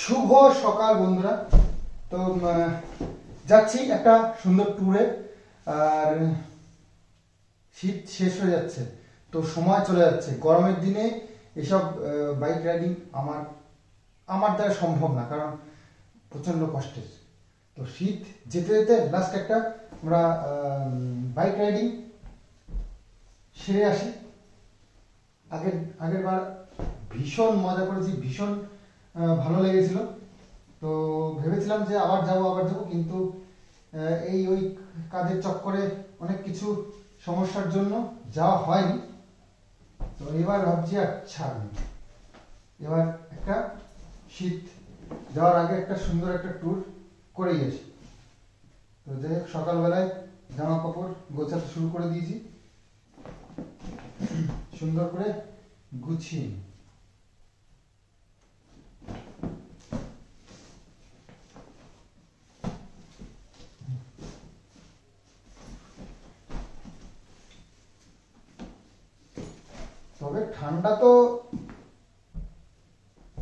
শুভ সকাল বন্ধুরা। তো যাচ্ছি একটা সুন্দর ট্যুরে। আর শীত শেষ হয়ে যাচ্ছে, তো সময় চলে যাচ্ছে। গরমের দিনে এসব বাইক রাইডিং আমার দ্বারা সম্ভব না, কারণ প্রচন্ড কষ্টের। তো শীত যেতে যেতে লাস্ট একটা আমরা বাইক রাইডিং সেরে আসি। আগের বার ভীষণ মজা করেছি, ভীষণ ভালো লেগেছিল। তো ভেবেছিলাম যে আবার যাব, কিন্তু ওই কাজের চক্করে অনেক কিছু সমস্যার জন্য যাওয়া হয়নি। তো এবার ভাবছি আচ্ছা এবার একটা শীত যাওয়ার আগে একটা সুন্দর একটা ট্যুর করেই আসি। তো যাই হোক, সকালবেলায় জামা কাপড় গোছাতে শুরু করে দিয়েছি, সুন্দর করে গুছিয়ে। তবে ঠান্ডা তো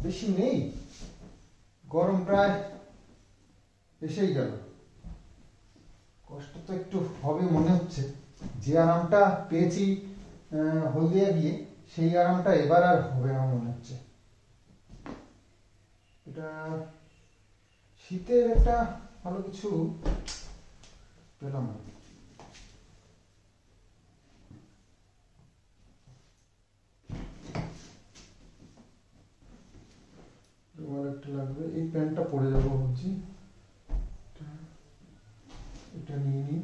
বেশি নেই, গরম প্রায় এসেই গেল। কষ্ট তো একটু হবে মনে হচ্ছে। যে আরামটা পেয়েছি হলদিয়া গিয়ে, সেই আরামটা এবার আর হবে না মনে হচ্ছে। এটা শীতের একটা ভালো কিছু পেলাম না। একটা লাগবে, এই প্যান্টটা পরে যাবো ভাবছি। এটা নিয়ে নিই।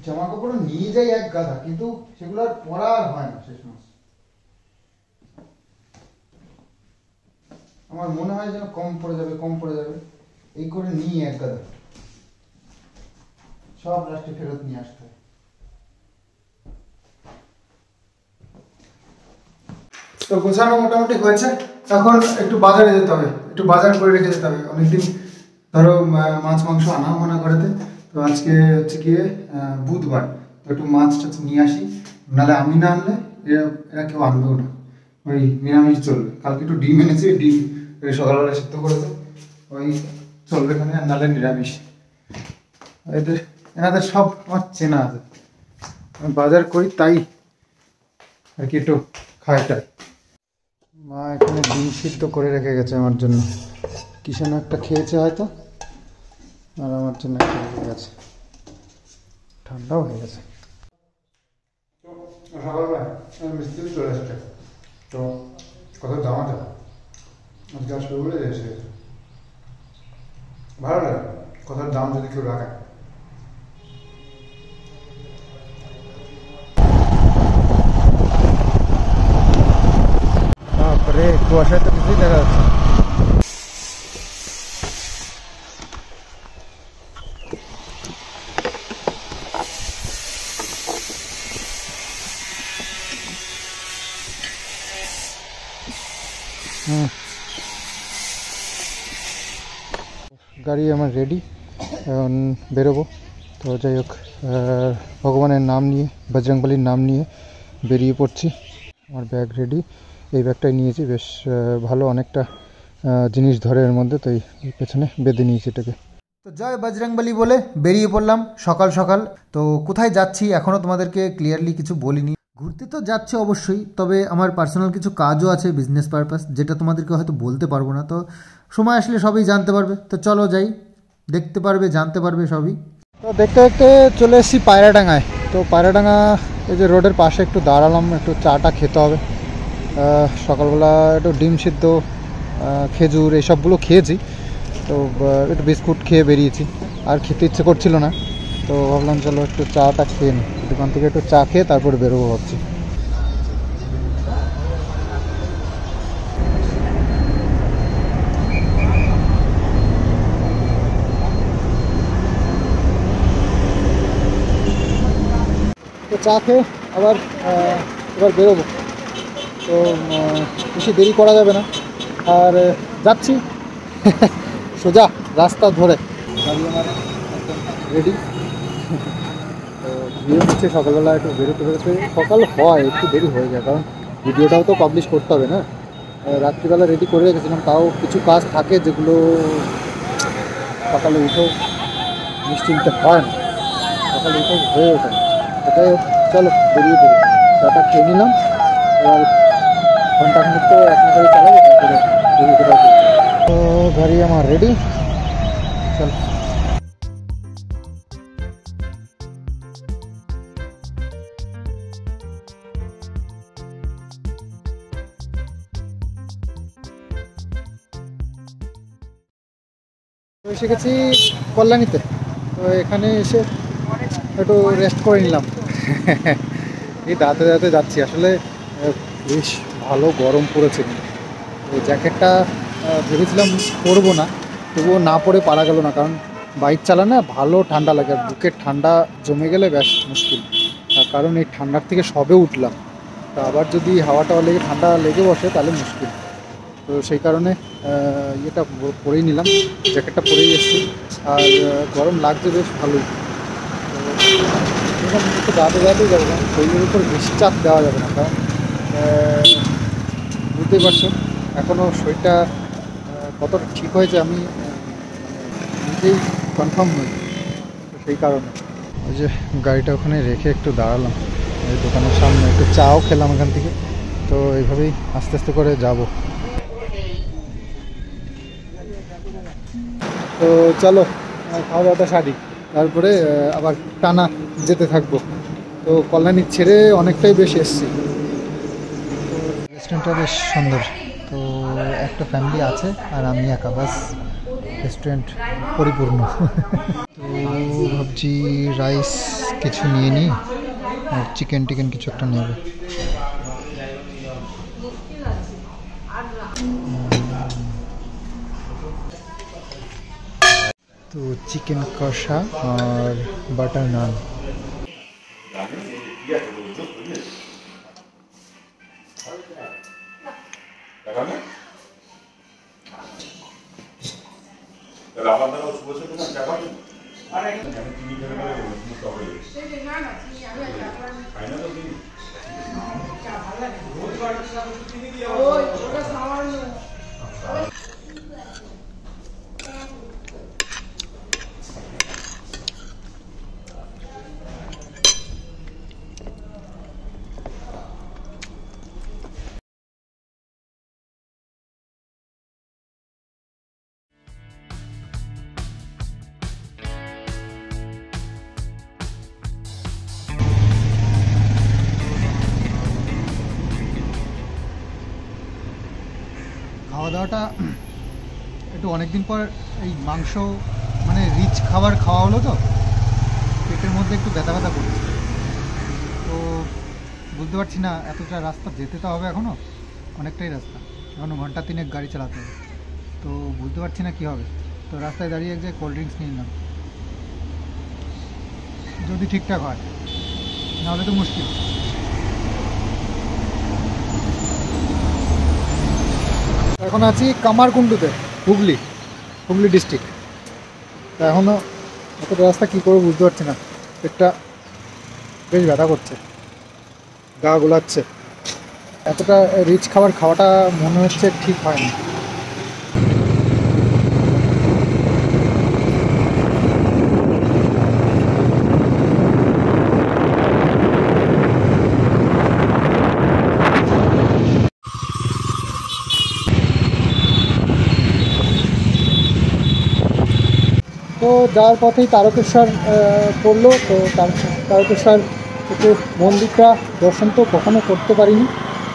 জামা কাপড় নিয়ে যাই এক গাদা, কিন্তু সেগুলো আর পরা আর হয় না শেষ মাস। আমার মনে হয় যেন কম পড়ে যাবে, এই করে নিয়ে এক গাদা সব লাস্টে ফেরত নিয়ে আসতে হয়। তো গোছানো মোটামুটি হয়েছে, এখন একটু বাজারে যেতে হবে, একটু বাজার করে রেখে যেতে হবে। অনেকদিন ধরো মাছ মাংস আনাও হয় না ঘরেতে। তো আজকে হচ্ছে গিয়ে বুধবার, তো একটু মাছ টাছ নিয়ে আসি, নাহলে আমি না আনলে এরা কেউ আনবেও না। ওই নিরামিষ চলবে। কালকে একটু ডিম এনেছি, ডিম সকালবেলা সিদ্ধ করেছে, ওই চলবে এখানে। আর নাহলে নিরামিষ। এনাদের সব আমার চেনা আছে, আমি বাজার করি তাই আর কি একটু খাইটাই। মা এখানে ডিম সিদ্ধ করে রেখে গেছে আমার জন্য, কিছু না একটা খেয়েছে হয়তো, আর আমার জন্য একটা রেখে গেছে। ঠান্ডাও হয়ে গেছে। তো সকালবেলা মিস্ত্রি চলে এসছে, তো কোথাও যাওয়া যাবে আজকে আসবে বলে এসে গেছে। ভালো লাগে কোথাও দাম যদি কেউ রাখে। বাপরে, কুয়াশায় তো কিছুই দেখা যাচ্ছে। গাড়ি আমার রেডি, এখন বেরোবো। তো যাই হোক, ভগবানের নাম নিয়ে, বজরংবলীর নাম নিয়ে বেরিয়ে পড়ছি। আমার ব্যাগ রেডি, এই ব্যাগটাই নিয়েছি, বেশ ভালো, অনেকটা জিনিস ধরে এর মধ্যে, তো এই পেছনে বেঁধে নিয়েছি এটাকে। তো জয় বজরংবলী বলে বেরিয়ে পড়লাম সকাল সকাল। তো কোথায় যাচ্ছি এখনও তোমাদেরকে ক্লিয়ারলি কিছু বলিনি। ঘুরতে তো যাচ্ছে অবশ্যই, তবে আমার পার্সোনাল কিছু কাজও আছে, বিজনেস পারপাস, যেটা তোমাদেরকে হয়তো বলতে পারবো না। তো সময় আসলে সবই জানতে পারবে। তো চলো যাই, দেখতে পারবে, জানতে পারবে সবই। তো দেখতে দেখতে চলে এসেছি পায়রাডাঙ্গায়। তো পায়রাডাঙ্গা এই যে রোডের পাশে একটু দাঁড়ালাম, একটু চাটা খেতে হবে। সকালবেলা একটু ডিম সিদ্ধ, খেজুর এইসবগুলো খেয়েছি। তো একটু বিস্কুট খেয়ে বেরিয়েছি, আর খেতে ইচ্ছে করছিল না। তো ভাবলাম চলো একটু চাটা খেয়ে নিই, দোকান থেকে একটু চা খেয়ে তারপরে বেরোবো ভাবছি। তো চা খেয়ে এবার বেরোবো। তো বেশি দেরি করা যাবে না, আর যাচ্ছি সোজা রাস্তা ধরে। গাড়ি আমার একদম রেডি। তো ভিডিও হচ্ছে সকালবেলা একটু বেরোতে সকাল হয়, একটু দেরি হয়ে যায়, কারণ ভিডিওটাও তো পাবলিশ করতে হবে না। রাত্রিবেলা রেডি করে রেখেছিলাম, তাও কিছু কাজ থাকে যেগুলো সকালে উঠেও নিশ্চিন্তে হয় না, সকালে উঠেও হয়ে ওঠে না। যাই হোক, চলো বেরিয়ে পড়ি। চাটা খেয়ে নিলাম, এবার ঘন্টাখানিক তো এক নাগাড়ি চালাবো, তারপরে বেরিয়ে কোথাও করছি। তো গাড়ি আমার রেডি, চল। এসে গেছি কল্যাণীতে। তো এখানে এসে একটু রেস্ট করে নিলাম। এই দাঁতে দাঁতে যাচ্ছি, আসলে বেশ ভালো গরম পড়েছে। এই জ্যাকেটটা ভেবেছিলাম পরবো না, তবুও না পরে পারা গেল না, কারণ বাইক চালানো ভালো ঠান্ডা লাগে, আর বুকের ঠান্ডা জমে গেলে বেশ মুশকিল। তার কারণ এই ঠান্ডার থেকে সবে উঠলাম, তা আবার যদি হাওয়াটা লেগে ঠান্ডা লেগে বসে তাহলে মুশকিল। তো সেই কারণে ইয়েটা পরেই নিলাম, জ্যাকেটটা পরেই এসেছি। আর গরম লাগছে বেশ ভালোই। তো একটু দাঁতে দাঁতেই যাবো, কারণ শরীরের উপর বেশি চাপ দেওয়া যাবে না, কারণ বুঝতেই পারছো এখনও শরীরটা কতটা ঠিক হয়েছে আমি নিজেই কনফার্ম নই। তো সেই কারণে ওই যে গাড়িটা ওখানে রেখে একটু দাঁড়ালাম এই দোকানের সামনে, একটু চাও খেলাম এখান থেকে। তো এইভাবেই আস্তে আস্তে করে যাব। তো চলো খাওয়া দাওয়াটা সারি, তারপরে আবার টানা যেতে থাকবো। তো কল্যাণী ছেড়ে অনেকটাই বেশ এসছি। তো রেস্টুরেন্টটা বেশ সুন্দর। তো একটা ফ্যামিলি আছে আর আমি একা, বাস রেস্টুরেন্ট পরিপূর্ণ। তো ভাবছি রাইস কিছু নিয়ে নিই আর চিকেন টিকেন কিছু একটা নেব। তো চিকেন কষা আর বাটার নান। খাওয়া দাওয়াটা একটু অনেকদিন পর এই মাংস মানে রিচ খাবার খাওয়া হলো, তো পেটের মধ্যে একটু ব্যথা ব্যথা করছে। তো বুঝতে পারছি না, এতটা রাস্তা যেতে তো হবে, এখনও অনেকটাই রাস্তা, এখনও ঘন্টা তিনেক গাড়ি চালাতে হবে। তো বুঝতে পারছি না কী হবে। তো রাস্তায় দাঁড়িয়ে এক জায়গায় কোল্ড ড্রিঙ্কস নিয়ে নিলাম, যদি ঠিকঠাক হয়, নাহলে তো মুশকিল। এখন আছি কামারকুণ্ডুতে, হুগলি ডিস্ট্রিক্ট। তা এখনও এতটা রাস্তা কী করবো বুঝতে পারছি না, পেটটা বেশ ব্যথা করছে, গা গোলাচ্ছে। এতটা রিচ খাবার খাওয়াটা মনে হচ্ছে ঠিক হয়নি। তো যাওয়ার পথেই তারকেশ্বর পড়লো। তো তারকেশ্বর একটু মন্দিরটা দর্শন তো কখনো করতে পারিনি,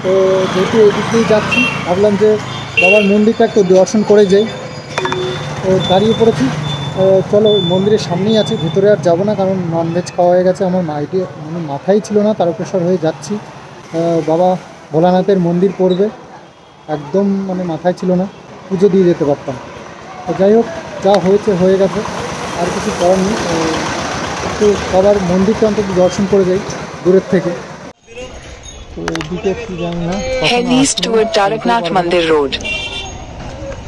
তো যেহেতু এই দিক দিয়েই যাচ্ছি ভাবলাম যে বাবার মন্দিরটা একটু দর্শন করে যাই। তো দাঁড়িয়ে পড়েছি, চলো মন্দিরের সামনেই আছে, ভিতরে আর যাবো না, কারণ ননভেজ খাওয়া হয়ে গেছে। আমার মাথাই ছিল না তারকেশ্বর হয়ে যাচ্ছি, বাবা ভোলানাথের মন্দির পড়বে, একদম মাথায় ছিল না, পুজো দিয়ে যেতে পারতাম। তো যাই হোক, যা হয়েছে হয়ে গেছে, আর কিছু করার নেই। একটু বাবার মন্দিরটা অন্তত দর্শন করে যাই দূরের থেকে। তো এইদিকে কি জানি না,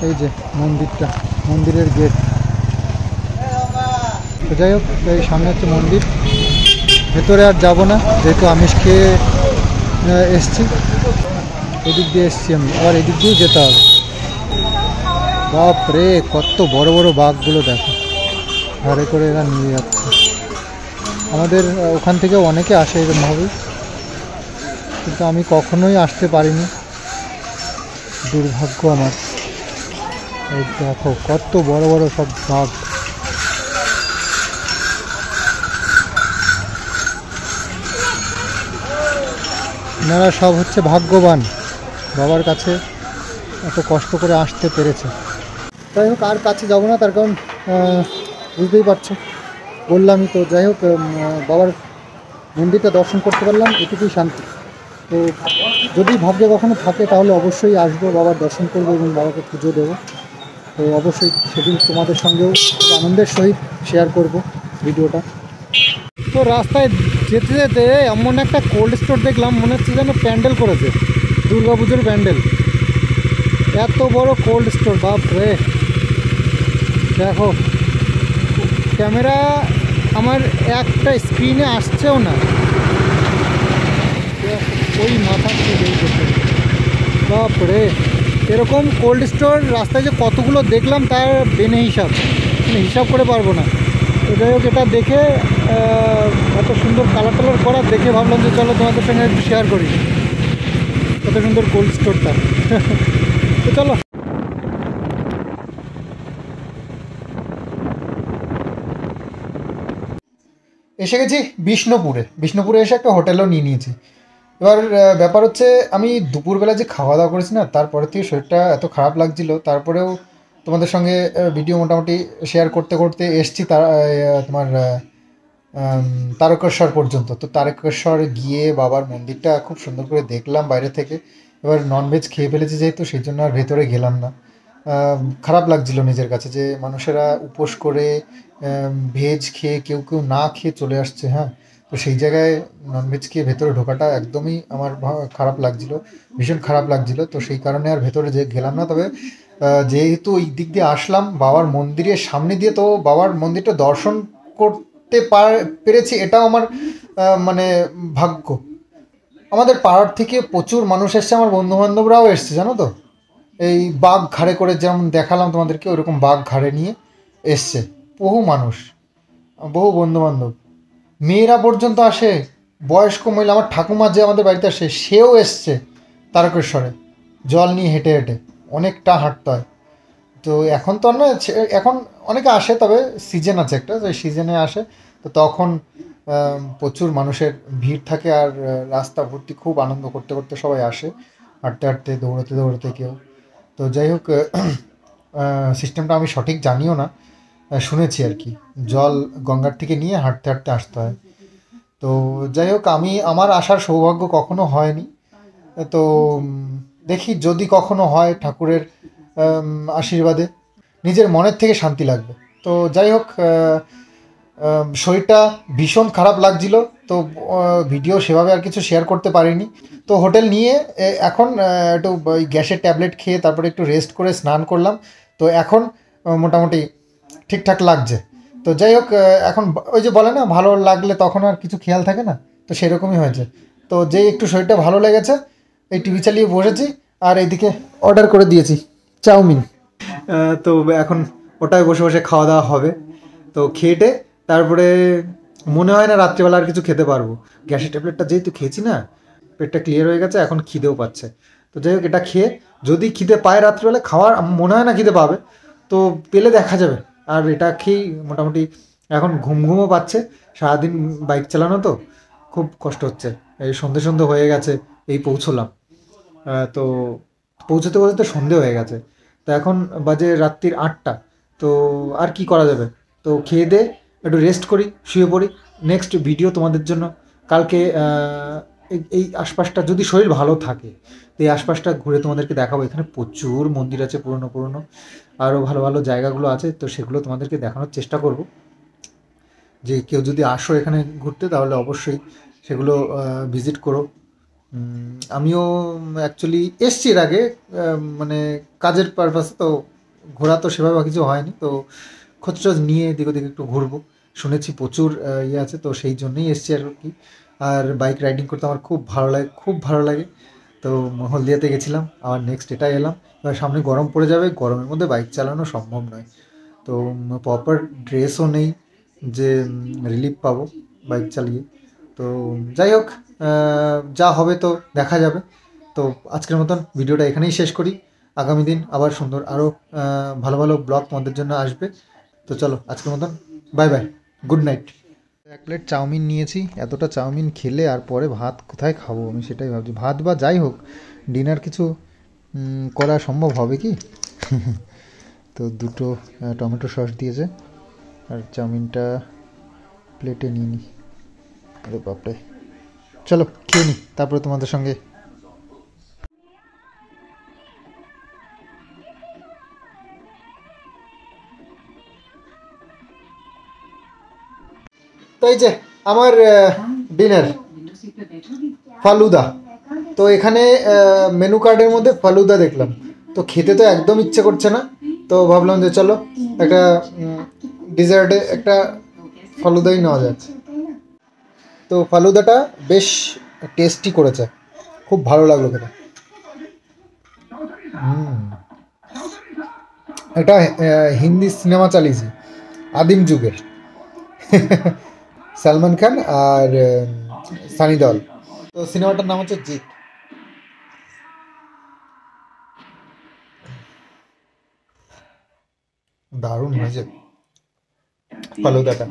এই যে মন্দিরটা, মন্দিরের গেট। তো যাই হোক, এই সামনে হচ্ছে মন্দির, ভেতরে আর যাব না, যেহেতু আমিষ খেয়ে এসছি। এদিক দিয়ে এসছি আমি, আবার এদিক দিয়েও যেতে হবে। বাপ রে, কত বড় বড় বাঘগুলো দেখো, ধারে করে এরা নিয়ে যাচ্ছে। আমাদের ওখান থেকে অনেকে আসে এরকমভাবে, কিন্তু আমি কখনোই আসতে পারিনি, দুর্ভাগ্য আমার। এই দেখো কত বড় বড় সব বাঘ। এনারা সব হচ্ছে ভাগ্যবান, বাবার কাছে এত কষ্ট করে আসতে পেরেছে। যাই হোক, আর কাছে যাবো না, তার কারণ বুঝতেই পারছো, বললামই তো। যাই হোক, বাবার মন্দিরটা দর্শন করতে পারলাম, এটুকুই শান্তি। তো যদি ভাগ্যে কখনো থাকে তাহলে অবশ্যই আসবো, বাবার দর্শন করবো এবং বাবাকে পুজো দেবো। তো অবশ্যই সেদিন তোমাদের সঙ্গেও খুব আনন্দের সহিত শেয়ার করব ভিডিওটা। তো রাস্তায় যেতে যেতে এমন একটা কোল্ড স্টোর দেখলাম, মনে হচ্ছে যেন প্যান্ডেল করেছে, দুর্গাপুজোর প্যান্ডেল। এত বড় কোল্ড স্টোর, বাপ রে। দেখো, ক্যামেরা আমার একটা স্ক্রিনে আসছেও না, ওই মাথা থেকে। বাপ রে, এরকম কোল্ড স্টোর রাস্তায় যে কতগুলো দেখলাম তার বেনে হিসাব, মানে হিসাব করে পারবো না। তো যাই হোক, এটা দেখে এত সুন্দর কালার টালার করা দেখে ভাবলাম যে চলো তোমাদের সঙ্গে একটু শেয়ার করি কত সুন্দর কোল্ড স্টোরটা। তো চলো। এসে গেছি বিষ্ণুপুরে এসে একটা হোটেলও নিয়ে নিয়েছি। এবার ব্যাপার হচ্ছে, আমি দুপুরবেলা যে খাওয়া দাওয়া করেছি না, তারপরে থেকে শরীরটা এত খারাপ লাগছিল, তারপরেও তোমাদের সঙ্গে ভিডিও মোটামুটি শেয়ার করতে করতে এসছি তোমার তারকেশ্বর পর্যন্ত। তো তারকেশ্বর গিয়ে বাবার মন্দিরটা খুব সুন্দর করে দেখলাম বাইরে থেকে। এবার ননভেজ খেয়ে ফেলেছি যেহেতু, সেই জন্য আর ভেতরে গেলাম না। খারাপ লাগছিল নিজের কাছে যে মানুষেরা উপোস করে ভেজ খেয়ে কেউ কেউ না খেয়ে চলে আসছে। হ্যাঁ, তো সেই জায়গায় ননভেজ খেয়ে ভেতরে ঢোকাটা একদমই আমার খারাপ লাগছিল, ভীষণ খারাপ লাগছিল। তো সেই কারণে আর ভেতরে যে গেলাম না। তবে যেহেতু ওই দিক দিয়ে আসলাম বাবার মন্দিরের সামনে দিয়ে, তো বাবার মন্দিরটা দর্শন করতে পেরেছি, এটাও আমার মানে ভাগ্য। আমাদের পাড়ার থেকে প্রচুর মানুষ এসছে, আমার বন্ধুবান্ধবরাও এসছে জানো তো। এই বাঘ ঘাড়ে করে যেমন দেখালাম তোমাদেরকে, ওরকম বাঘ ঘাড়ে নিয়ে এসছে বহু মানুষ, বহু বন্ধুবান্ধব, মেয়েরা পর্যন্ত আসে, বয়স্ক মহিলা। আমার ঠাকুমা যে আমাদের বাড়িতে আসে, সেও এসছে তারকেশ্বরে জল নিয়ে হেঁটে হেঁটে, অনেকটা হাঁটতে হয়। তো এখন তো আর না, এখন অনেকে আসে, তবে সিজন আছে একটা, তো সিজনে আসে। তো তখন প্রচুর মানুষের ভিড় থাকে, আর রাস্তা ভর্তি, খুব আনন্দ করতে করতে সবাই আসে, হাঁটতে হাঁটতে, দৌড়াতে দৌড়াতে কেউ। তো যাই হোক, সিস্টেমটা আমি সঠিক জানিও না, শুনেছি আর কি, জল গঙ্গার থেকে নিয়ে হাঁটতে হাঁটতে আসতে হয়। তো যাই হোক, আমার আসার সৌভাগ্য কখনো হয়নি। তো দেখি যদি কখনো হয় ঠাকুরের আশীর্বাদে, নিজের মনের থেকে শান্তি লাগবে। তো যাই হোক, শরীরটা ভীষণ খারাপ লাগছিল, তো ভিডিও সেভাবে আর কিছু শেয়ার করতে পারিনি। তো হোটেল নিয়ে এখন একটু ওই গ্যাসের ট্যাবলেট খেয়ে তারপরে একটু রেস্ট করে স্নান করলাম। তো এখন মোটামুটি ঠিকঠাক লাগছে। তো যাই হোক, এখন ওই যে বলে না, ভালো লাগলে তখন আর কিছু খেয়াল থাকে না, তো সেরকমই হয়েছে। তো যেই একটু শরীরটা ভালো লেগেছে, এই টিভি চালিয়ে বসেছি, আর এইদিকে অর্ডার করে দিয়েছি চাউমিন। তো এখন ওটাই বসে বসে খাওয়া দাওয়া হবে। তো খেয়ে তারপরে মনে হয় না রাত্রিবেলা আর কিছু খেতে পারবো। গ্যাসের ট্যাবলেটটা যেহেতু খেয়েছি না, পেটটা ক্লিয়ার হয়ে গেছে, এখন খিদেও পাচ্ছে। তো যাই হোক, এটা খেয়ে যদি খিদে পায় রাত্রিবেলা, খাওয়ার মনে হয় না খিদে পাবে, তো পেলে দেখা যাবে। আর এটা খেয়েই মোটামুটি এখন ঘুমও পাচ্ছে, সারাদিন বাইক চালানো তো খুব কষ্ট হচ্ছে। এই সন্ধে হয়ে গেছে, এই পৌঁছলাম। তো পৌঁছতে পৌঁছতে সন্ধে হয়ে গেছে। তো এখন বাজে রাত্রির 8টা। তো আর কি করা যাবে, তো খেয়ে দে একটু রেস্ট করি, শুয়ে পড়ি। নেক্সট ভিডিও তোমাদের জন্য কালকে এই আশপাশটা, যদি শরীর ভালো থাকে, তো এই আশপাশটা ঘুরে তোমাদেরকে দেখাবো। এখানে প্রচুর মন্দির আছে, পুরনো পুরনো আরও ভালো ভালো জায়গাগুলো আছে, তো সেগুলো তোমাদেরকে দেখানোর চেষ্টা করব। যে কেউ যদি আসো এখানে ঘুরতে, তাহলে অবশ্যই সেগুলো ভিজিট করো। আমিও অ্যাকচুয়ালি এসছি এর আগে, মানে কাজের পারপাসে, তো ঘোরা তো সেভাবে কিছু হয়নি। তো খোঁজ নিয়ে এদিক ওদিকে একটু ঘুরবো, শুনেছি প্রচুর ইয়ে আছে, তো সেই জন্যই এসছি আর কি। আর বাইক রাইডিং করতে আমার খুব ভালো লাগে, খুব ভালো লাগে। তো হলদিয়াতে গেছিলাম, আবার নেক্সট এটা এলাম। এবার সামনে গরম পড়ে যাবে, গরমের মধ্যে বাইক চালানো সম্ভব নয়। তো প্রপার ড্রেসও নেই যে রিলিফ পাবো বাইক চালিয়ে। তো যাই হোক, যা হবে তো দেখা যাবে। তো আজকের মতন ভিডিওটা এখানেই শেষ করি। আগামী দিন আবার সুন্দর আরও ভালো ভালো ব্লগ তোমাদের জন্য আসবে। তো চলো আজকের মতন বাই বাই, গুড নাইট। এক প্লেট চাউমিন নিয়েছি, এতটা চাউমিন খেলে আর পরে ভাত কোথায় খাবো আমি সেটাই ভাবছি। ভাত বা যাই হোক, ডিনার কিছু করা সম্ভব হবে কি? তো দুটো টমেটো সস দিয়েছে, আর চাউমিনটা প্লেটে নিয়ে নিই। আরে বাপরে, চলো খেয়ে নিই, তারপরে তোমাদের সঙ্গে। তো এই যে আমার ডিনার, ফালুদা। তো এখানে মেনু কার্ডের মধ্যে ফালুদা দেখলাম, তো খেতে তো একদম ইচ্ছে করছে না। তো ভাবলাম যে চলো একটা ডিজার্টে একটা ফালুদাই নেওয়া যাচ্ছে। তো ফালুদাটা বেশ টেস্টি করেছে, খুব ভালো লাগলো খেতে। এটা হিন্দি সিনেমা চালিয়েছি আদিম যুগের, সালমান খান আর সানি দেওয়াল। তো সিনেমাটার নাম হচ্ছে জিত। দারুণ হয়েছে ফালুদাটা।